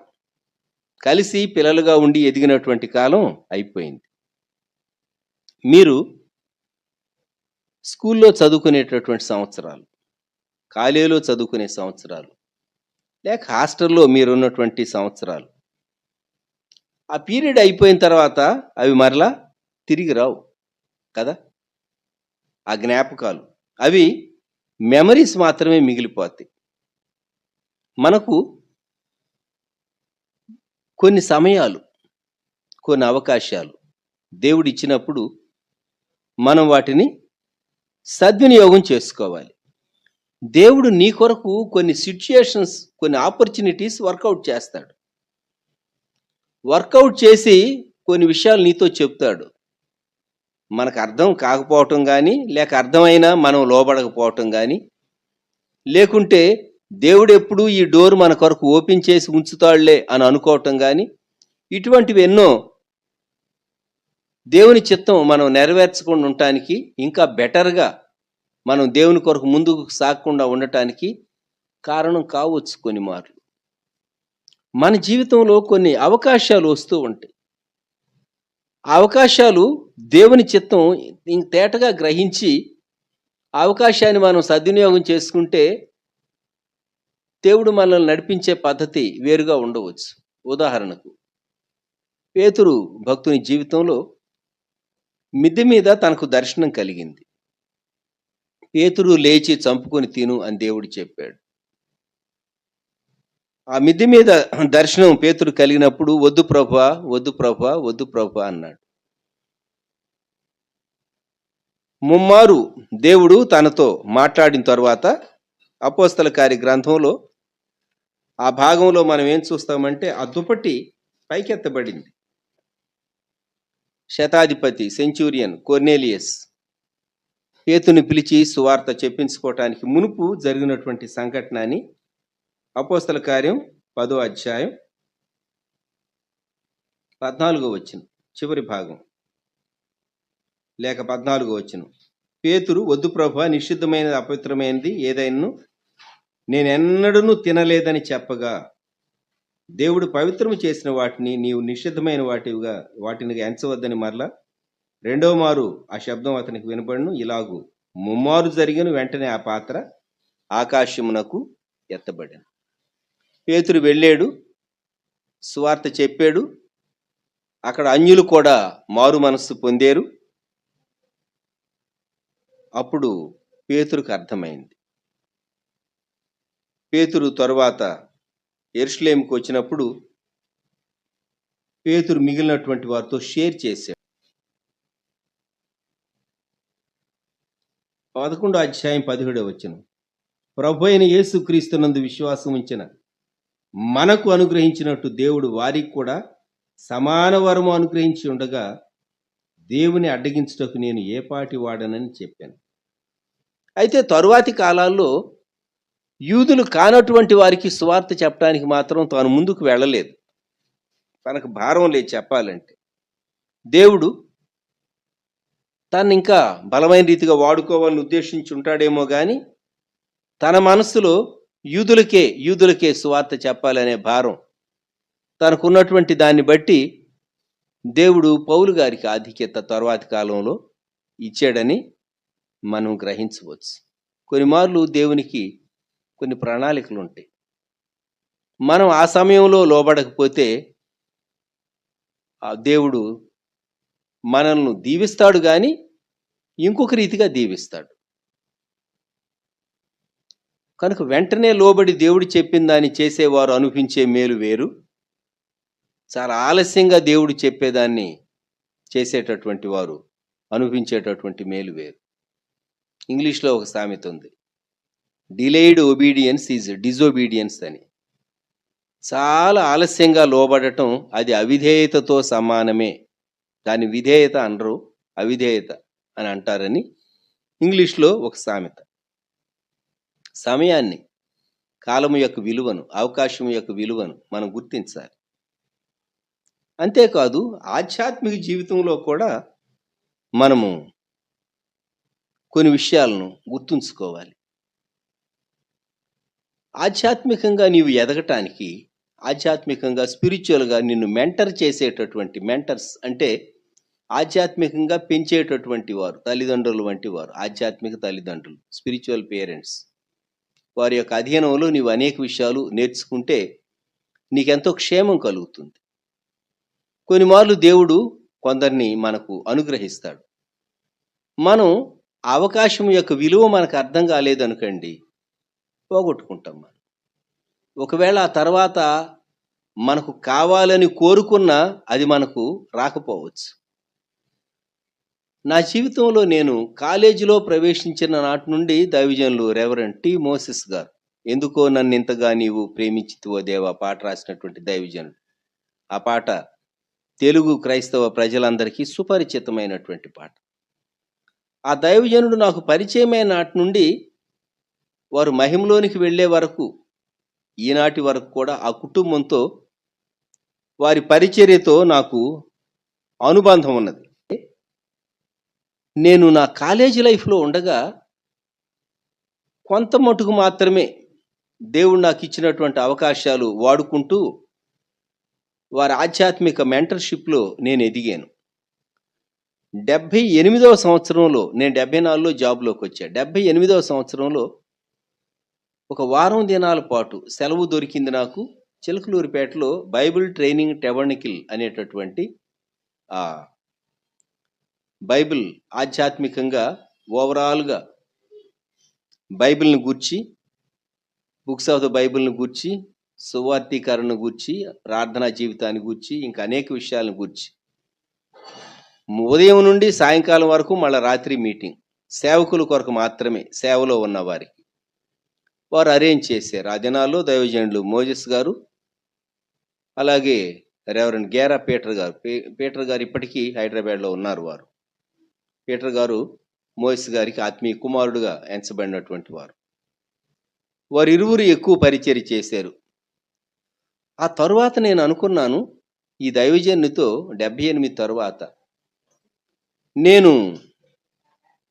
Speaker 3: కలిసి పిల్లలుగా ఉండి ఎదిగినటువంటి కాలం అయిపోయింది. మీరు స్కూల్లో చదువుకునేటటువంటి సంవత్సరాలు, కాలేజీలో చదువుకునే సంవత్సరాలు, లేక హాస్టల్లో మీరున్నటువంటి సంవత్సరాలు, ఆ పీరియడ్ అయిపోయిన తర్వాత అవి మరలా తిరిగి రావు కదా. ఆ జ్ఞాపకాలు అవి మెమరీస్ మాత్రమే మిగిలిపోతాయి. మనకు కొన్ని సమయాలు, కొన్ని అవకాశాలు దేవుడు ఇచ్చినప్పుడు మనం వాటిని సద్వినియోగం చేసుకోవాలి. దేవుడు నీ కొరకు కొన్ని సిచ్యుయేషన్స్, కొన్ని ఆపర్చునిటీస్ వర్కౌట్ చేస్తాడు. వర్కౌట్ చేసి కొన్ని విషయాలు నీతో చెప్తాడు. మనకు అర్థం కాకపోవటం కానీ, లేక అర్థమైనా మనం లోబడకపోవటం కానీ, లేకుంటే దేవుడు ఎప్పుడు ఈ డోర్ మన కొరకు ఓపెన్ చేసి ఉంచుతాడులే అని అనుకోవటం కానీ, ఇటువంటివి ఎన్నో దేవుని చిత్తం మనం నెరవేర్చకుండా ఉండటానికి, ఇంకా బెటర్గా మనం దేవుని కొరకు ముందుకు సాగకుండా ఉండటానికి కారణం కావచ్చు. కొన్ని మార్లు మన జీవితంలో కొన్ని అవకాశాలు వస్తూ ఉంటాయి. ఆ అవకాశాలు దేవుని చిత్తం తేటగా గ్రహించి ఆ అవకాశాన్ని మనం సద్వినియోగం చేసుకుంటే దేవుడు మనల్ని నడిపించే పద్ధతి వేరుగా ఉండవచ్చు. ఉదాహరణకు పేతురు భక్తుని జీవితంలో మిద్దె మీద తనకు దర్శనం కలిగింది. పేతురు లేచి చంపుకొని తిను అని దేవుడు చెప్పాడు. ఆ మిద్దె మీద దర్శనం పేతురు కలిగినప్పుడు వద్దు ప్రభువా, వద్దు ప్రభువా, వద్దు ప్రభువా అన్నాడు. ముమ్మారు దేవుడు తనతో మాట్లాడిన తర్వాత అపోస్తల కార్య గ్రంథంలో ఆ భాగంలో మనం ఏం చూస్తామంటే, ఆ దుప్పటి పైకెత్తబడింది. శతాధిపతి సెంచూరియన్ కొర్నేలియస్ పేతుని పిలిచి సువార్త చెప్పించుకోవటానికి మునుపు జరిగినటువంటి సంఘటన అని అపోస్తల కార్యం 10వ అధ్యాయం 14వ వచనం చివరి భాగం, లేక 14వ వచనం. పేతురు వద్దు ప్రభువా, నిషిద్ధమైనది అపవిత్రమైనది ఏదైనా నేనెన్నడూ తినలేదని చెప్పగా, దేవుడు పవిత్రము చేసిన వాటిని నీవు నిషిద్ధమైన వాటిని ఎంచవద్దని మరలా రెండవ మారు ఆ శబ్దం అతనికి వినబడును. ఇలాగూ ముమ్మారు జరిగిన వెంటనే ఆ పాత్ర ఆకాశమునకు ఎత్తబడింది. పేతురు వెళ్ళాడు, సువార్త చెప్పాడు. అక్కడ అన్యులు కూడా మారు మనస్సు పొందారు. అప్పుడు పేతురుకు అర్థమైంది. పేతురు తరువాత యెరూషలేముకు వచ్చినప్పుడు పేతురు మిగిలినటువంటి వారితో షేర్ చేశాడు. 11వ అధ్యాయం 17వ వచనం. ప్రభు అయిన యేసుక్రీస్తునందు విశ్వాసం ఉంచిన మనకు అనుగ్రహించినట్టు దేవుడు వారికి కూడా సమాన వరము అనుగ్రహించి ఉండగా దేవుని అడ్డగించుటకు నేను ఏ పాటి వాడనని చెప్పాను. అయితే తరువాతి కాలాల్లో యూదులు కానటువంటి వారికి సువార్త చెప్పడానికి మాత్రం తాను ముందుకు వెళ్ళలేదు. తనకు భారం లేదు చెప్పాలంటే. దేవుడు తను ఇంకా బలమైన రీతిగా వాడుకోవాలని ఉద్దేశించి ఉంటాడేమో కానీ తన మనస్సులో యూదులకే సువార్త చెప్పాలనే భారం తనకున్నటువంటి దాన్ని బట్టి దేవుడు పౌలు గారికి ఆధిక్యత తరువాతి కాలంలో ఇచ్చాడని మనం గ్రహించవచ్చు. కొన్ని మార్లు దేవునికి కొన్ని ప్రణాళికలు ఉంటాయి. మనం ఆ సమయంలో లోబడకపోతే ఆ దేవుడు మనల్ని దీవిస్తాడు కానీ ఇంకొక రీతిగా దీవిస్తాడు. కనుక వెంటనే లోబడి దేవుడు చెప్పిన దాన్ని చేసేవారు అనిపించే మేలు వేరు, చాలా ఆలస్యంగా దేవుడు చెప్పేదాన్ని చేసేటటువంటి వారు అనిపించేటటువంటి మేలు వేరు. ఇంగ్లీష్లో ఒక సామెత ఉంది, డిలేయిడ్ ఒబీడియన్స్ ఈజ్ డిజొబీడియన్స్ అని. చాలా ఆలస్యంగా లోబడటం అది అవిధేయతతో సమానమే. దాని విధేయత అనరు, అవిధేయత అని అంటారని ఇంగ్లీష్లో ఒక సామెత. సమయాన్ని, కాలము యొక్క విలువను, అవకాశం యొక్క విలువను మనం గుర్తించాలి. అంతేకాదు ఆధ్యాత్మిక జీవితంలో కూడా మనము కొన్ని విషయాలను గుర్తుంచుకోవాలి. ఆధ్యాత్మికంగా నీవు ఎదగటానికి, ఆధ్యాత్మికంగా స్పిరిచువల్గా నిన్ను మెంటర్ చేసేటటువంటి మెంటర్స్ అంటే ఆధ్యాత్మికంగా పెంచేటటువంటి వారు, తల్లిదండ్రులు వంటి వారు, ఆధ్యాత్మిక తల్లిదండ్రులు, స్పిరిచువల్ పేరెంట్స్, వారి యొక్క అధీనంలో నీవు అనేక విషయాలు నేర్చుకుంటే నీకెంతో క్షేమం కలుగుతుంది. కొన్ని మార్లు దేవుడు కొందరిని మనకు అనుగ్రహిస్తాడు. మనం ఆ అవకాశం యొక్క విలువ మనకు అర్థం కాలేదనుకోండి, పోగొట్టుకుంటాం మనం. ఒకవేళ ఆ తర్వాత మనకు కావాలని కోరుకున్నా అది మనకు రాకపోవచ్చు. నా జీవితంలో నేను కాలేజీలో ప్రవేశించిన నాటి నుండి దైవజనులు రెవరెండ్ టి మోసెస్ గారు, ఎందుకో నన్ను ఇంతగా నీవు ప్రేమించితివో దేవా పాట రాసినటువంటి దైవజనుడు. ఆ పాట తెలుగు క్రైస్తవ ప్రజలందరికీ సుపరిచితమైనటువంటి పాట. ఆ దైవజనుడు నాకు పరిచయమైన నాటి నుండి వారు మహిమలోనికి వెళ్ళే వరకు, ఈనాటి వరకు కూడా ఆ కుటుంబంతో, వారి పరిచర్యతో నాకు అనుబంధం ఉన్నది. నేను నా కాలేజీ లైఫ్లో ఉండగా కొంత మటుకు మాత్రమే దేవుడు నాకు ఇచ్చినటువంటి అవకాశాలు వాడుకుంటూ వారి ఆధ్యాత్మిక మెంటర్షిప్లో నేను ఎదిగాను. 78వ సంవత్సరంలో, నేను 74లో జాబ్లోకి వచ్చా. 78వ సంవత్సరంలో ఒక వారం దినాల పాటు సెలవు దొరికింది నాకు. చిలకలూరిపేటలో బైబిల్ ట్రైనింగ్ టెబర్నికిల్ అనేటటువంటి బైబిల్ ఆధ్యాత్మికంగా ఓవరాల్గా బైబిల్ని గూర్చి, బుక్స్ ఆఫ్ ద బైబిల్ని గూర్చి, సువార్తీకరణను గూర్చి, ప్రార్థనా జీవితాన్ని గూర్చి, ఇంకా అనేక విషయాలను గూర్చి ఉదయం నుండి సాయంకాలం వరకు మళ్ళీ రాత్రి మీటింగ్, సేవకుల కొరకు మాత్రమే, సేవలో ఉన్న వారికి వారు అరేంజ్ చేశారు. ఆ దినాల్లో దైవజనులు మోజెస్ గారు, అలాగే రెవరెండ్ గేరా పీటర్ గారు ఇప్పటికీ హైదరాబాద్లో ఉన్నారు. వారు పీటర్ గారు మోజెస్ గారికి ఆత్మీయ కుమారుడుగా ఎంచబడినటువంటి వారు. వారు ఇరువురు ఎక్కువ పరిచర్య చేశారు. ఆ తరువాత నేను అనుకున్నాను, ఈ దైవజనునితో 78 తరువాత నేను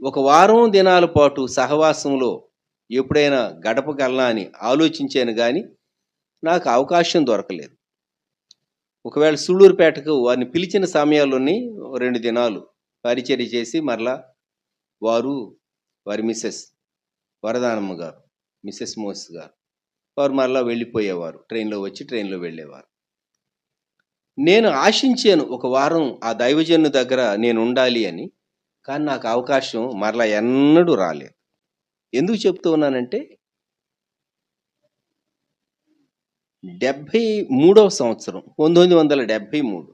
Speaker 3: ఒక వారం దినాల పాటు సహవాసంలో ఎప్పుడైనా గడపగలనా అని ఆలోచించాను, కానీ నాకు అవకాశం దొరకలేదు. ఒకవేళ సూళ్ళూరుపేటకు వారిని పిలిచిన సమయాల్లోని 2 దినాలు పరిచర్య చేసి మరలా వారి మిస్సెస్ వరదానమ్మ గారు, మిస్సెస్ మోస్ గారు, వారు మరలా వెళ్ళిపోయేవారు. ట్రైన్లో వచ్చి ట్రైన్లో వెళ్ళేవారు. నేను ఆశించాను ఒక వారం ఆ దైవజను దగ్గర నేను ఉండాలి అని, కానీ నాకు అవకాశం మరలా ఎన్నడూ రాలేదు. ఎందుకు చెప్తూ ఉన్నానంటే 73వ సంవత్సరం 1973,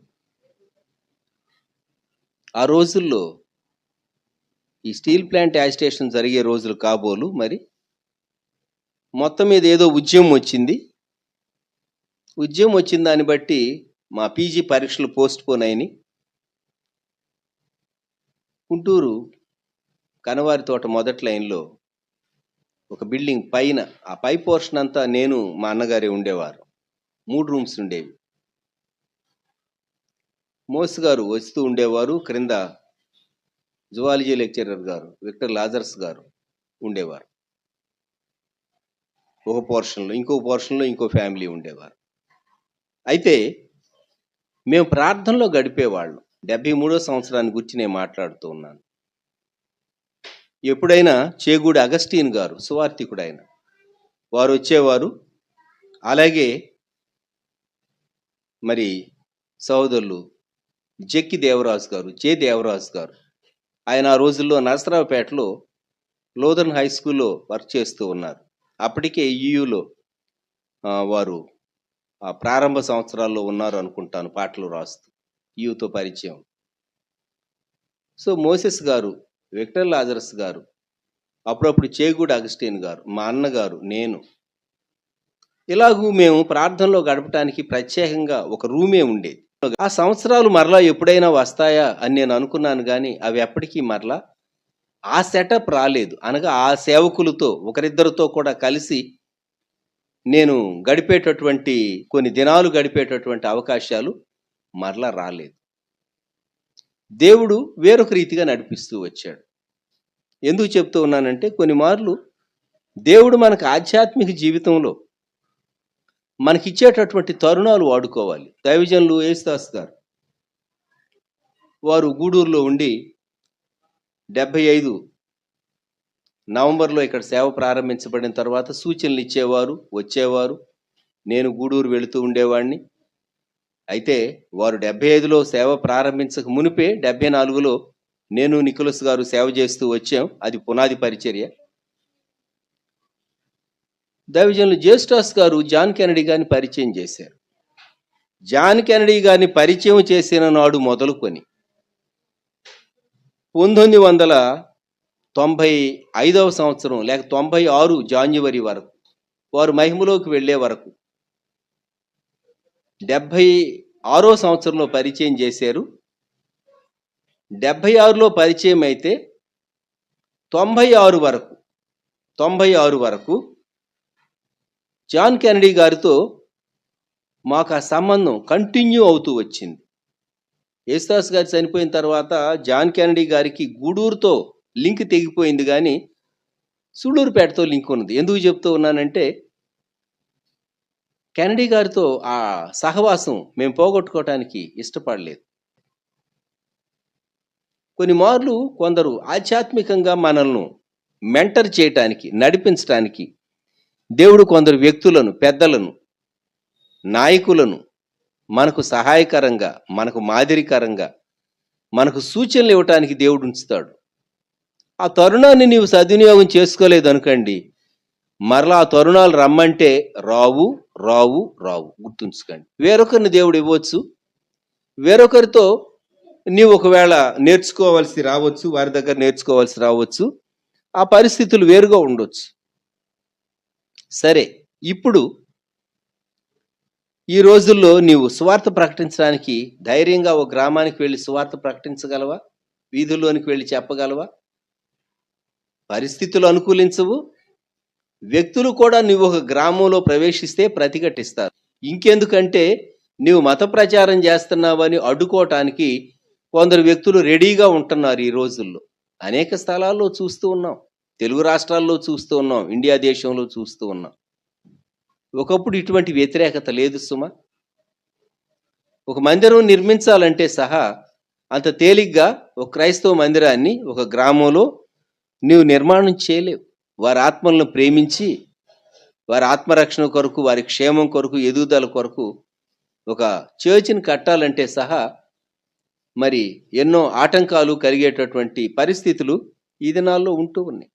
Speaker 3: ఆ రోజుల్లో ఈ స్టీల్ ప్లాంట్ యాజిటేషన్ జరిగే రోజులు కాబోలు. మరి మొత్తం మీద ఏదో ఉద్యమం వచ్చింది. ఉద్యమం వచ్చిన దాన్ని బట్టి మా పీజీ పరీక్షలు పోస్ట్ పోన్ అయినాయి. గుంటూరు కనవారి తోట మొదటి లైన్లో ఒక బిల్డింగ్ పైన, ఆ పై పోర్షన్ అంతా నేను మా అన్నగారే ఉండేవారు. 3 రూమ్స్ ఉండేవి. మోస్ గారు వస్తూ ఉండేవారు. క్రింద జువాలజీ లెక్చరర్ గారు విక్టర్ లాజర్స్ గారు ఉండేవారు. ఒక పోర్షన్లో, ఇంకో పోర్షన్లో ఇంకో ఫ్యామిలీ ఉండేవారు. అయితే మేము ప్రార్థనలో గడిపేవాళ్ళం. 73వ సంవత్సరాన్ని గురించి నేను మాట్లాడుతూ ఉన్నాను. ఎప్పుడైనా చేగూడి అగస్టీన్ గారు, సువార్థికుడు ఆయన, వారు వచ్చేవారు. అలాగే మరి సహోదరులు జెక్కి దేవరాజు గారు, జే దేవరాజు గారు, ఆయన ఆ రోజుల్లో నరసరావుపేటలో లోదర్న్ హై స్కూల్లో వర్క్ చేస్తూ ఉన్నారు. అప్పటికే ఈయూలో వారు ప్రారంభ సంవత్సరాల్లో ఉన్నారు అనుకుంటాను, పాటలు రాస్తూ, ఈయూతో పరిచయం. సో మోసెస్ గారు, విక్టర్ లాజరస్ గారు, అప్పుడప్పుడు చేగూడి అగస్టీన్ గారు, మా అన్నగారు, నేను, ఇలాగూ మేము ప్రార్థనలో గడపడానికి ప్రత్యేకంగా ఒక రూమే ఉండేది. ఆ సంవత్సరాలు మరలా ఎప్పుడైనా వస్తాయా అని నేను అనుకున్నాను, కానీ అవి ఎప్పటికీ మరలా ఆ సెటప్ రాలేదు. అనగా ఆ సేవకులతో ఒకరిద్దరితో కూడా కలిసి నేను గడిపేటటువంటి, కొన్ని దినాలు గడిపేటటువంటి అవకాశాలు మరలా రాలేదు. దేవుడు వేరొక రీతిగా నడిపిస్తూ వచ్చాడు. ఎందుకు చెప్తూ ఉన్నానంటే, కొన్ని మార్లు దేవుడు మనకు ఆధ్యాత్మిక జీవితంలో మనకిచ్చేటటువంటి తరుణాలు వాడుకోవాలి. దైవజనులు యేసుదాస్ గారు వారు గూడూరులో ఉండి 75 నవంబర్లో ఇక్కడ సేవ ప్రారంభించబడిన తర్వాత సూచనలు ఇచ్చేవారు, వచ్చేవారు. నేను గూడూరు వెళుతూ ఉండేవాడిని. అయితే వారు 75లో సేవ ప్రారంభించక మునిపే 74లో నేను నికోలస్ గారు సేవ చేస్తూ వచ్చాం. అది పునాది పరిచర్య. దైవజనులు జేస్టాస్ గారు జాన్ కెనడీ గారిని పరిచయం చేశారు. జాన్ కెనడీ గారిని పరిచయం చేసిన నాడు మొదలుకొని 1995వ సంవత్సరం లేక 96 జాన్యువరి వరకు వారు మహిమలోకి వెళ్ళే వరకు 76వ సంవత్సరంలో పరిచయం చేశారు. 76లో పరిచయం అయితే 96 వరకు జాన్ కెనడీ గారితో మాకు ఆ సంబంధం కంటిన్యూ అవుతూ వచ్చింది. యేసుదాస్ గారు చనిపోయిన తర్వాత జాన్ కెనడీ గారికి గూడూరుతో లింక్ తెగిపోయింది, కానీ సూళ్ళూరుపేటతో లింక్ ఉన్నది. ఎందుకు చెప్తూ ఉన్నానంటే కెనడీ గారితో ఆ సహవాసం మేము పోగొట్టుకోవటానికి ఇష్టపడలేదు. కొన్ని మార్లు కొందరు ఆధ్యాత్మికంగా మనల్ని మెంటర్ చేయటానికి, నడిపించటానికి దేవుడు కొందరు వ్యక్తులను, పెద్దలను, నాయకులను మనకు సహాయకరంగా, మనకు మాదిరికరంగా, మనకు సూచనలు ఇవ్వటానికి దేవుడు ఉంచుతాడు. ఆ తరుణాన్ని నీవు సద్వినియోగం చేసుకోలేదు అనుకోండి, మరలా ఆ తరుణాలు రమ్మంటే రావు. గుర్తుంచుకోండి. వేరొకరిని దేవుడు ఇవ్వచ్చు, వేరొకరితో నీవు ఒకవేళ నేర్చుకోవాల్సి రావచ్చు, వారి దగ్గర నేర్చుకోవాల్సి రావచ్చు. ఆ పరిస్థితులు వేరుగా ఉండొచ్చు. సరే, ఇప్పుడు ఈ రోజుల్లో నీవు సువార్త ప్రకటించడానికి ధైర్యంగా ఒక గ్రామానికి వెళ్ళి సువార్త ప్రకటించగలవా? వీధుల్లోనికి వెళ్ళి చెప్పగలవా? పరిస్థితులు అనుకూలించవు. వ్యక్తులు కూడా నువ్వు ఒక గ్రామంలో ప్రవేశిస్తే ప్రతిఘటిస్తారు. ఇంకెందుకంటే నీవు మత ప్రచారం చేస్తున్నావని అడ్డుకోవటానికి కొందరు వ్యక్తులు రెడీగా ఉంటున్నారు ఈ రోజుల్లో. అనేక స్థలాల్లో చూస్తూ ఉన్నాం, తెలుగు రాష్ట్రాల్లో చూస్తూ ఉన్నాం, ఇండియా దేశంలో చూస్తూ ఉన్నాం. ఒకప్పుడు ఇటువంటి వ్యతిరేకత లేదు సుమా. ఒక మందిరం నిర్మించాలంటే సహా అంత తేలిగ్గా ఒక క్రైస్తవ మందిరాన్ని ఒక గ్రామంలో నీవు నిర్మాణం చేయలేవు. వారి ఆత్మలను ప్రేమించి వారి ఆత్మరక్షణ కొరకు, వారి క్షేమం కొరకు, ఎదుగుదల కొరకు ఒక చర్చిని కట్టాలంటే సహా మరి ఎన్నో ఆటంకాలు కలిగేటటువంటి పరిస్థితులు ఈ దినాల్లో ఉంటూ ఉన్నాయి.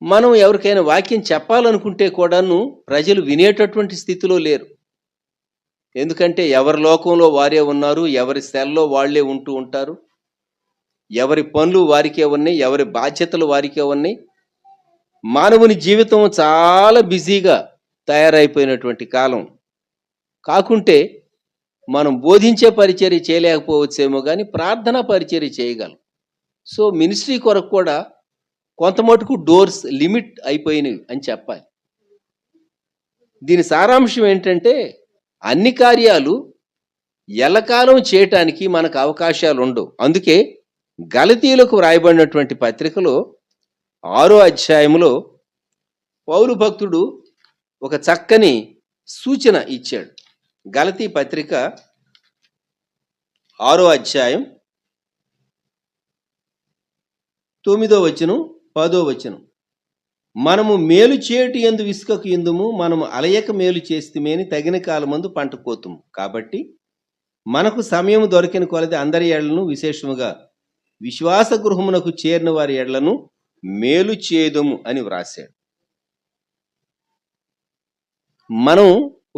Speaker 3: మనం ఎవరికైనా వాక్యం చెప్పాలనుకుంటే కూడాను ప్రజలు వినేటటువంటి స్థితిలో లేరు. ఎందుకంటే ఎవరి లోకంలో వారే ఉన్నారు, ఎవరి సెల్లో వాళ్లే ఉంటూ ఉంటారు, ఎవరి పనులు వారికే ఉన్నాయి, ఎవరి బాధ్యతలు వారికే ఉన్నాయి. మానవుని జీవితం చాలా బిజీగా తయారైపోయినటువంటి కాలం. కాకుంటే మనం బోధించే పరిచర్య చేయలేకపోవచ్చేమో కానీ ప్రార్థనా పరిచర్య చేయగలం. సో మినిస్ట్రీ కొరకు కూడా కొంత మటుకు డోర్స్ లిమిట్ అయిపోయినవి అని చెప్పాలి. దీని సారాంశం ఏంటంటే అన్ని కార్యాలు ఎల్లకాలం చేయటానికి మనకు అవకాశాలు ఉండవు. అందుకే గలతీయులకు వ్రాయబడినటువంటి పత్రికలో 6వ అధ్యాయంలో పౌలు భక్తుడు ఒక చక్కని సూచన ఇచ్చాడు. గలతీ పత్రిక 6వ అధ్యాయం 9వ వచనం 10వ వచనం. మనము మేలు చేయుట యందు విసుకకు ఇందుము, మనము అలయక మేలు చేస్తేమేని తగిన కాలమందు పంట కోతుము. కాబట్టి మనకు సమయం దొరికిన కొలది అందరి ఏళ్లను, విశేషముగా విశ్వాస గృహమునకు చేరిన వారి ఏళ్లను మేలు చేదుము అని వ్రాశాడు. మనం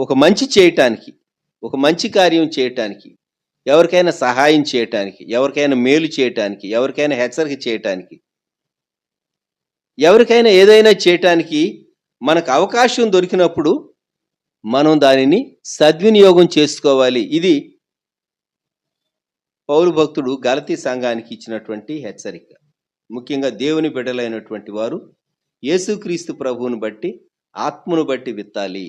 Speaker 3: ఒక మంచి చేయటానికి, ఒక మంచి కార్యం చేయటానికి, ఎవరికైనా సహాయం చేయటానికి, ఎవరికైనా మేలు చేయటానికి, ఎవరికైనా హెచ్చరిక చేయటానికి, ఎవరికైనా ఏదైనా చేయటానికి మనకు అవకాశం దొరికినప్పుడు మనం దానిని సద్వినియోగం చేసుకోవాలి. ఇది పౌలు భక్తుడు గలతీ సంఘానికి ఇచ్చినటువంటి హెచ్చరిక. ముఖ్యంగా దేవుని బిడ్డలైనటువంటి వారు యేసుక్రీస్తు ప్రభువును బట్టి, ఆత్మను బట్టి విత్తాలి,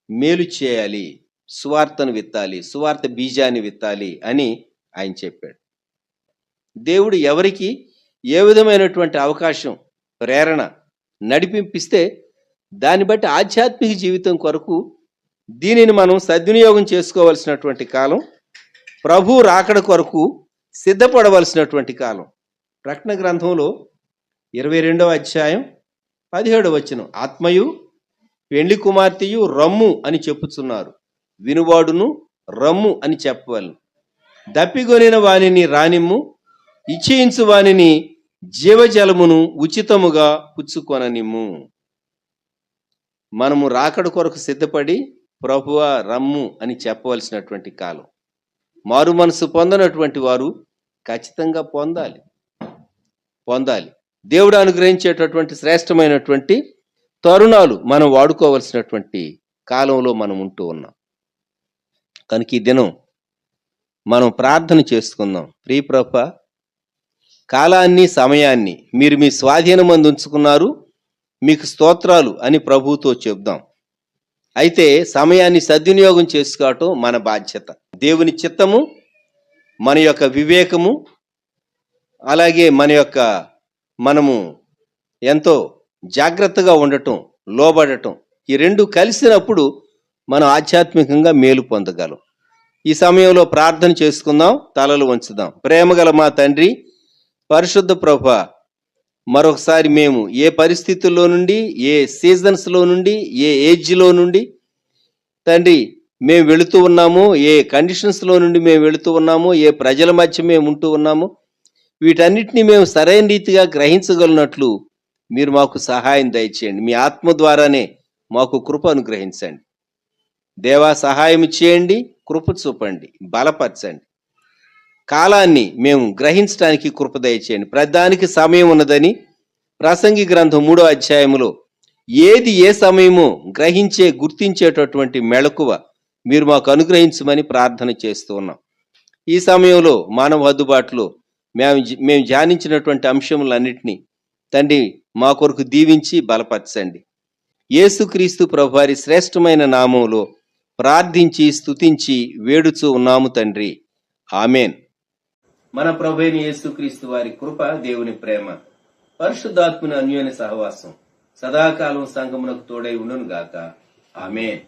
Speaker 3: మేలు చేయాలి, సువార్తను విత్తాలి, సువార్త బీజాన్ని విత్తాలి అని ఆయన చెప్పాడు. దేవుడు ఎవరికి ఏ విధమైనటువంటి అవకాశం, ప్రేరణ, నడిపింపిస్తే దాన్ని బట్టి ఆధ్యాత్మిక జీవితం కొరకు దీనిని మనం సద్వినియోగం చేసుకోవలసినటువంటి కాలం, ప్రభు రాకడ కొరకు సిద్ధపడవలసినటువంటి కాలం. ప్రకటన గ్రంథంలో 22వ అధ్యాయం 17వ వచనం, ఆత్మయు పెండ్లి కుమార్తెయు రమ్ము అని చెప్పుచున్నారు, వినువాడును రమ్ము అని చెప్పవలను. దప్పిగొనిన వానిని రానిమ్ము, ఇచ్చేయించు వానిని జీవజలమును ఉచితముగా పుచ్చుకొననిమ్ము. మనము రాకడ కొరకు సిద్ధపడి ప్రభువా రమ్ము అని చెప్పవలసినటువంటి కాలం. మారు మనసు పొందనటువంటి వారు ఖచ్చితంగా పొందాలి. దేవుడు అనుగ్రహించేటటువంటి శ్రేష్టమైనటువంటి తరుణాలు మనం వాడుకోవలసినటువంటి కాలంలో మనం ఉంటూ ఉన్నాం కనుక ఈ దినం మనం ప్రార్థన చేసుకుందాం. ప్రియ ప్రభువా, కాలాన్ని, సమయాన్ని మీరు మీ స్వాధీనమందు ఉంచుకున్నారు, మీకు స్తోత్రాలు అని ప్రభువుతో చెప్దాం. అయితే సమయాన్ని సద్వినియోగం చేసుకోవటం మన బాధ్యత. దేవుని చిత్తము, మన యొక్క వివేకము, అలాగే మనము ఎంతో జాగ్రత్తగా ఉండటం, లోబడటం, ఈ రెండు కలిసినప్పుడు మనం ఆధ్యాత్మికంగా మేలు పొందగలం. ఈ సమయంలో ప్రార్థన చేసుకుందాం, తలలు వంచుదాం. ప్రేమగల మా తండ్రి, పరిశుద్ధ ప్రభువా, మరొకసారి మేము ఏ పరిస్థితుల్లో నుండి, ఏ సీజన్స్లో నుండి, ఏ ఏజ్లో నుండి తండ్రి మేము వెళుతూ ఉన్నాము, ఏ కండిషన్స్లో నుండి మేము వెళుతూ ఉన్నాము, ఏ ప్రజల మధ్య మేము ఉంటూ ఉన్నాము, వీటన్నిటిని మేము సరైన రీతిగా గ్రహించగలిగినట్లు మీరు మాకు సహాయం దయచేయండి. మీ ఆత్మ ద్వారానే మాకు కృప అనుగ్రహించండి. దేవా, సహాయం చేయండి, కృప చూపండి, బలపరచండి. కాలాన్ని మేము గ్రహించడానికి కృప దయచేయండి. ప్రతిదానికి సమయం ఉన్నదని ప్రసంగి గ్రంథం 3వ అధ్యాయములో ఏది ఏ సమయమో గుర్తించేటటువంటి మెళకువ మీరు మాకు అనుగ్రహించమని ప్రార్థన చేస్తూ ఉన్నాం. ఈ సమయంలో మానవ అందుబాటులో మేము ధ్యానించినటువంటి అంశములన్నిటినీ తండ్రి మా కొరకు దీవించి బలపరచండి. యేసుక్రీస్తు ప్రభువారి శ్రేష్టమైన నామములో ప్రార్థించి స్తుతించి వేడుచూ ఉన్నాము తండ్రి, ఆమేన్. మన ప్రభువైన యేసుక్రీస్తు వారి కృప, దేవుని ప్రేమ, పరిశుద్ధాత్మని అన్యోన్య సహవాసం సదాకాలం సంఘమునకు తోడై ఉండును గాక. ఆమేన్.